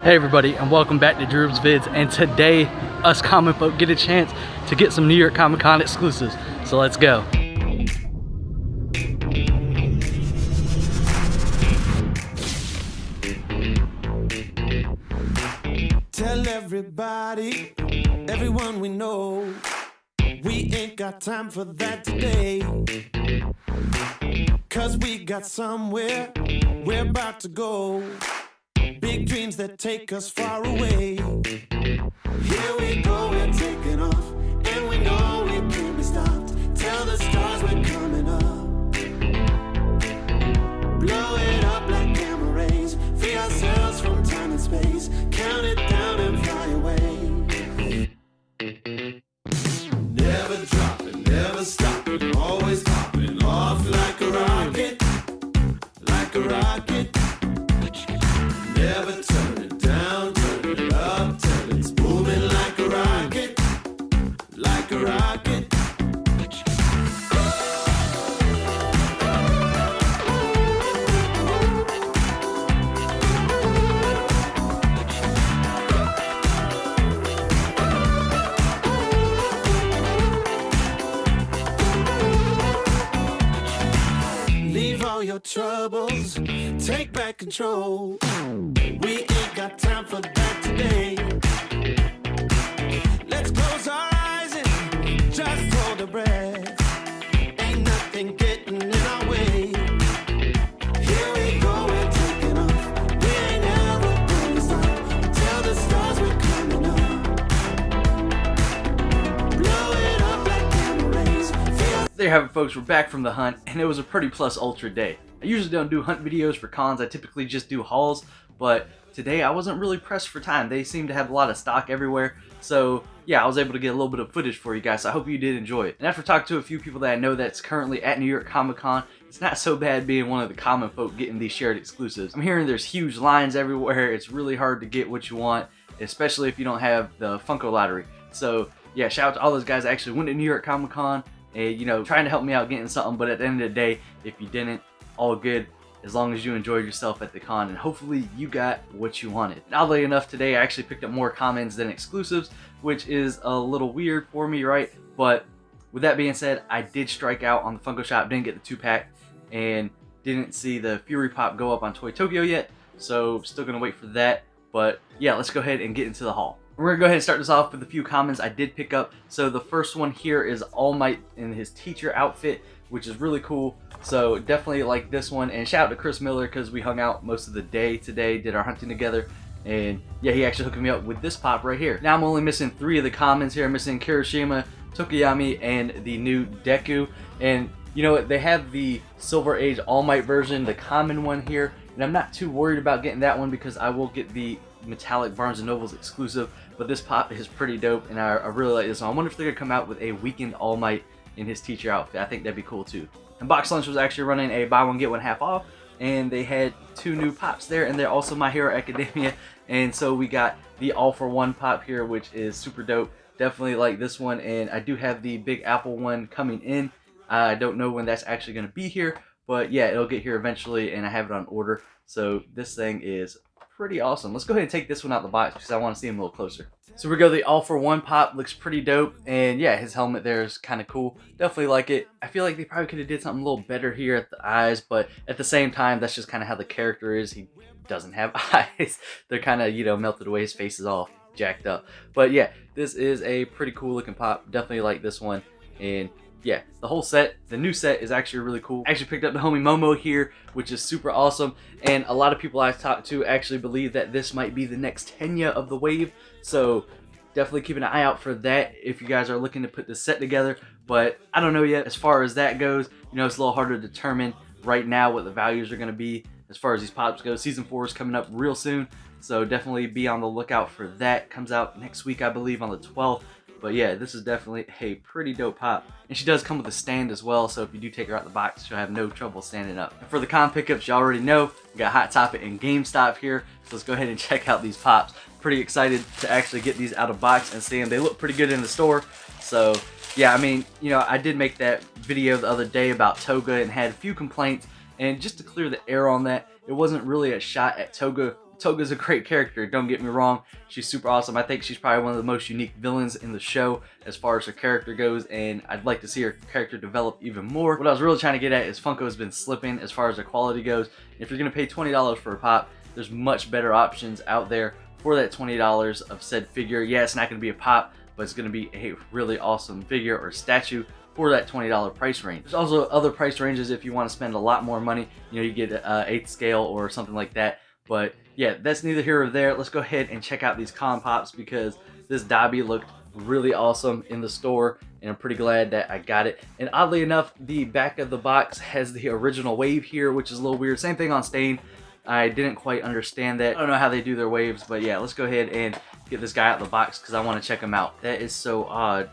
Hey everybody, and welcome back to Droobz Vids, and today us common folk get a chance to get some New York Comic Con exclusives, so let's go. Tell everybody, everyone we know, we ain't got time for that today, 'cause we got somewhere we're about to go. Big dreams that take us far away. Here we go, we're taking off, and we know we can't be stopped. Tell the stars we're coming up. Blow it up like gamma rays. Free ourselves from time and space. Count it down and fly away. Never dropping, never stopping. Always popping off like a rocket. Like a rocket. Never turn it down, turn it up, till it's booming like a rocket, like a rocket. Leave all your troubles, take back control. We ain't got time for that today. Let's close our eyes and just hold our breath. Ain't nothing getting in our way. Here we go, we're taking off. We ain't ever gonna stop. Tell the stars we're coming up. Blow it up like gamma rays. There you have it, folks. We're back from the hunt, and it was a pretty plus ultra day. I usually don't do hunt videos for cons, I typically just do hauls, but today I wasn't really pressed for time. They seem to have a lot of stock everywhere, so yeah, I was able to get a little bit of footage for you guys, so I hope you did enjoy it. And after talking to a few people that I know that's currently at New York Comic Con, it's not so bad being one of the common folk getting these shared exclusives. I'm hearing there's huge lines everywhere. It's really hard to get what you want, especially if you don't have the Funko lottery. So yeah, shout out to all those guys that actually went to New York Comic Con and, you know, trying to help me out getting something, but at the end of the day, if you didn't, all good, as long as you enjoyed yourself at the con, and hopefully you got what you wanted. And oddly enough, today I actually picked up more commons than exclusives, which is a little weird for me, right? But with that being said, I did strike out on the Funko Shop, didn't get the 2-pack, and didn't see the Fury Pop go up on Toy Tokyo yet, so still gonna wait for that. But yeah, let's go ahead and get into the haul. We're gonna go ahead and start this off with a few commons I did pick up. So the first one here is All Might in his teacher outfit, which is really cool. So definitely like this one, and shout out to Chris Miller because we hung out most of the day today, did our hunting together, and yeah, he actually hooked me up with this pop right here. Now I'm only missing 3 of the commons here. I'm missing Kirishima, Tokuyami, and the new Deku. And you know what, they have the Silver Age All Might version, the common one here, and I'm not too worried about getting that one because I will get the metallic Barnes & Noble's exclusive, but this pop is pretty dope, and I really like this one. I wonder if they're gonna come out with a weakened All Might in his teacher outfit. I think that'd be cool too. And Box Lunch was actually running a buy one get one half off, and they had 2 new pops there, and they're also My Hero Academia. And so we got the All for One pop here, which is super dope. Definitely like this one, and I do have the Big Apple one coming in. I don't know when that's actually going to be here, but yeah, it'll get here eventually, and I have it on order. So this thing is pretty awesome. Let's go ahead and take this one out of the box because I want to see him a little closer. So we go, the All for One pop looks pretty dope, and yeah, his helmet there is kind of cool. Definitely like it. I feel like they probably could have did something a little better here at the eyes, but at the same time, that's just kind of how the character is. He doesn't have eyes. They're kind of, you know, melted away. His face is all jacked up. But yeah, this is a pretty cool looking pop. Definitely like this one, and yeah, the whole set, the new set is actually really cool. I actually picked up the homie Momo here, which is super awesome, and a lot of people I've talked to actually believe that this might be the next Tenya of the wave, so definitely keep an eye out for that if you guys are looking to put this set together. But I don't know yet as far as that goes. You know, it's a little harder to determine right now what the values are going to be as far as these pops go. Season 4 is coming up real soon, so definitely be on the lookout for that. Comes out next week, I believe, on the 12th. But yeah, this is definitely a pretty dope pop. And she does come with a stand as well, so if you do take her out the box, she'll have no trouble standing up. And for the con pickups, you already know, we got Hot Topic and GameStop here. So let's go ahead and check out these pops. Pretty excited to actually get these out of box and see them. They look pretty good in the store. So yeah, I mean, you know, I did make that video the other day about Toga and had a few complaints. And just to clear the air on that, it wasn't really a shot at Toga Toga's a great character, don't get me wrong. She's super awesome. I think she's probably one of the most unique villains in the show as far as her character goes, and I'd like to see her character develop even more. What I was really trying to get at is Funko has been slipping as far as their quality goes. If you're going to pay $20 for a pop, there's much better options out there for that $20 of said figure. Yeah, it's not going to be a pop, but it's going to be a really awesome figure or statue for that $20 price range. There's also other price ranges if you want to spend a lot more money. You know, you get an 8th scale or something like that. But yeah, that's neither here or there. Let's go ahead and check out these con pops because this Dobby looked really awesome in the store, and I'm pretty glad that I got it. And oddly enough, the back of the box has the original wave here, which is a little weird. Same thing on Stain. I didn't quite understand that. I don't know how they do their waves, but yeah, let's go ahead and get this guy out of the box because I want to check him out. That is so odd.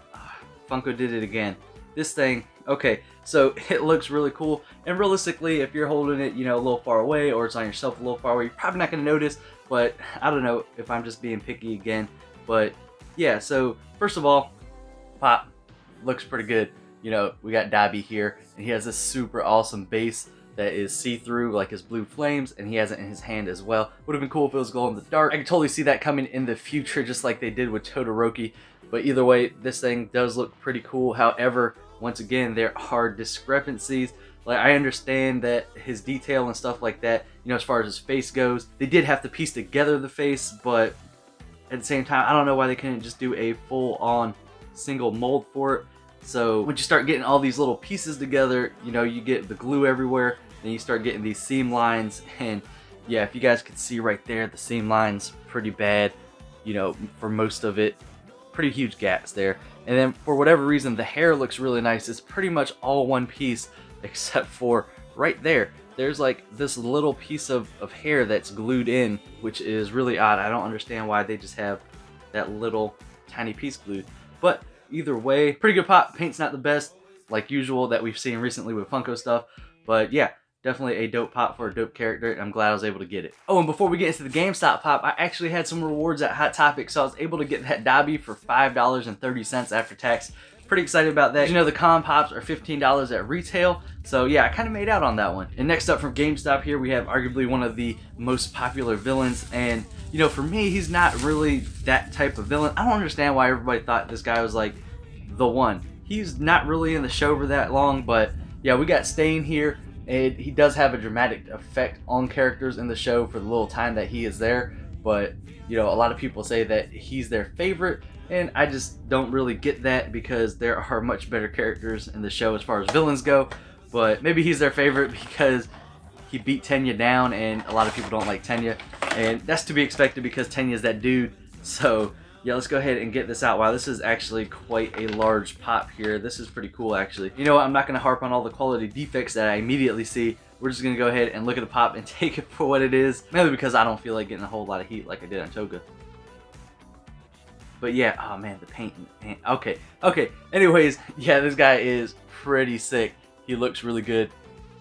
Funko did it again. This thing, okay, so it looks really cool, and realistically, if you're holding it, you know, a little far away, or it's on yourself a little far away, you're probably not going to notice, but I don't know if I'm just being picky again. But yeah, so first of all, pop looks pretty good. You know, we got Dobby here, and he has this super awesome base that is see-through, like his blue flames, and he has it in his hand as well. Would have been cool if it was glow in the dark. I could totally see that coming in the future, just like they did with Todoroki. But either way, this thing does look pretty cool. However, once again, there are discrepancies. Like, I understand that his detail and stuff like that, you know, as far as his face goes, they did have to piece together the face, but at the same time, I don't know why they couldn't just do a full-on single mold for it. So once you start getting all these little pieces together, you know, you get the glue everywhere, then you start getting these seam lines, and yeah, if you guys could see right there, the seam lines pretty bad, you know, for most of it. Pretty huge gaps there. And then for whatever reason, the hair looks really nice. It's pretty much all one piece except for right there. There's like this little piece of hair that's glued in, which is really odd. I don't understand why they just have that little tiny piece glued. But either way, pretty good pop. Paint's not the best, like usual, that we've seen recently with Funko stuff. But yeah, definitely a dope pop for a dope character, and I'm glad I was able to get it. Oh, and before we get into the GameStop pop, I actually had some rewards at Hot Topic, so I was able to get that Dobby for $5.30 after tax. Pretty excited about that. You know, the con pops are $15 at retail, so yeah, I kind of made out on that one. And next up from GameStop here, we have arguably one of the most popular villains, and you know, for me, he's not really that type of villain. I don't understand why everybody thought this guy was like the one. He's not really in the show for that long, but yeah, we got Stain here. And he does have a dramatic effect on characters in the show for the little time that he is there. But, you know, a lot of people say that he's their favorite. And I just don't really get that because there are much better characters in the show as far as villains go. But maybe he's their favorite because he beat Tenya down and a lot of people don't like Tenya. And that's to be expected because Tenya's that dude. So yeah, let's go ahead and get this out. Wow, this is actually quite a large pop here. This is pretty cool, actually. You know what? I'm not going to harp on all the quality defects that I immediately see. We're just going to go ahead and look at the pop and take it for what it is. Mainly because I don't feel like getting a whole lot of heat like I did on Toga. But yeah, oh man, the paint. Okay. Anyways, yeah, this guy is pretty sick. He looks really good.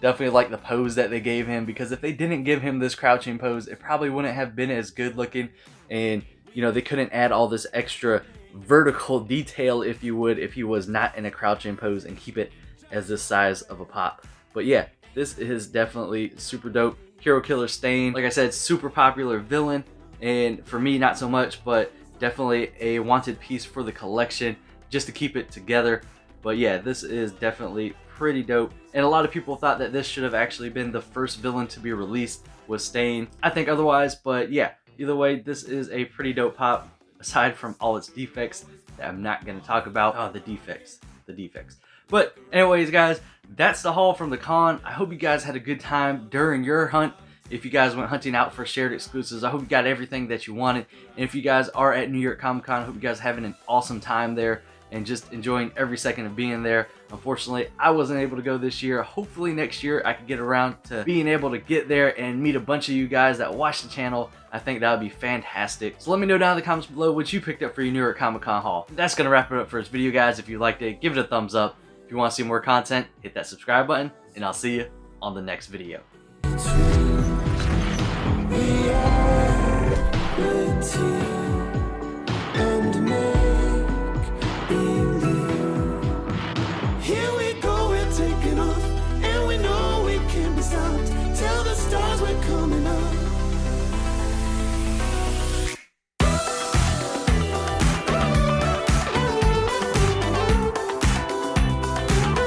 Definitely like the pose that they gave him, because if they didn't give him this crouching pose, it probably wouldn't have been as good looking. And you know, they couldn't add all this extra vertical detail, if you would, if he was not in a crouching pose and keep it as this size of a pop. But yeah, this is definitely super dope. Hero Killer Stain, like I said, super popular villain, and for me, not so much, but definitely a wanted piece for the collection just to keep it together. But yeah, this is definitely pretty dope. And a lot of people thought that this should have actually been the first villain to be released, was Stain. I think otherwise, but yeah. Either way, this is a pretty dope pop, aside from all its defects that I'm not going to talk about. Oh, the defects. But anyways, guys, that's the haul from the con. I hope you guys had a good time during your hunt. If you guys went hunting out for shared exclusives, I hope you got everything that you wanted. And if you guys are at New York Comic Con, I hope you guys are having an awesome time there and just enjoying every second of being there. Unfortunately, I wasn't able to go this year. Hopefully next year I can get around to being able to get there and meet a bunch of you guys that watch the channel. I think that would be fantastic. So let me know down in the comments below what you picked up for your New York Comic Con haul. That's going to wrap it up for this video, guys. If you liked it, give it a thumbs up. If you want to see more content, hit that subscribe button, and I'll see you on the next video.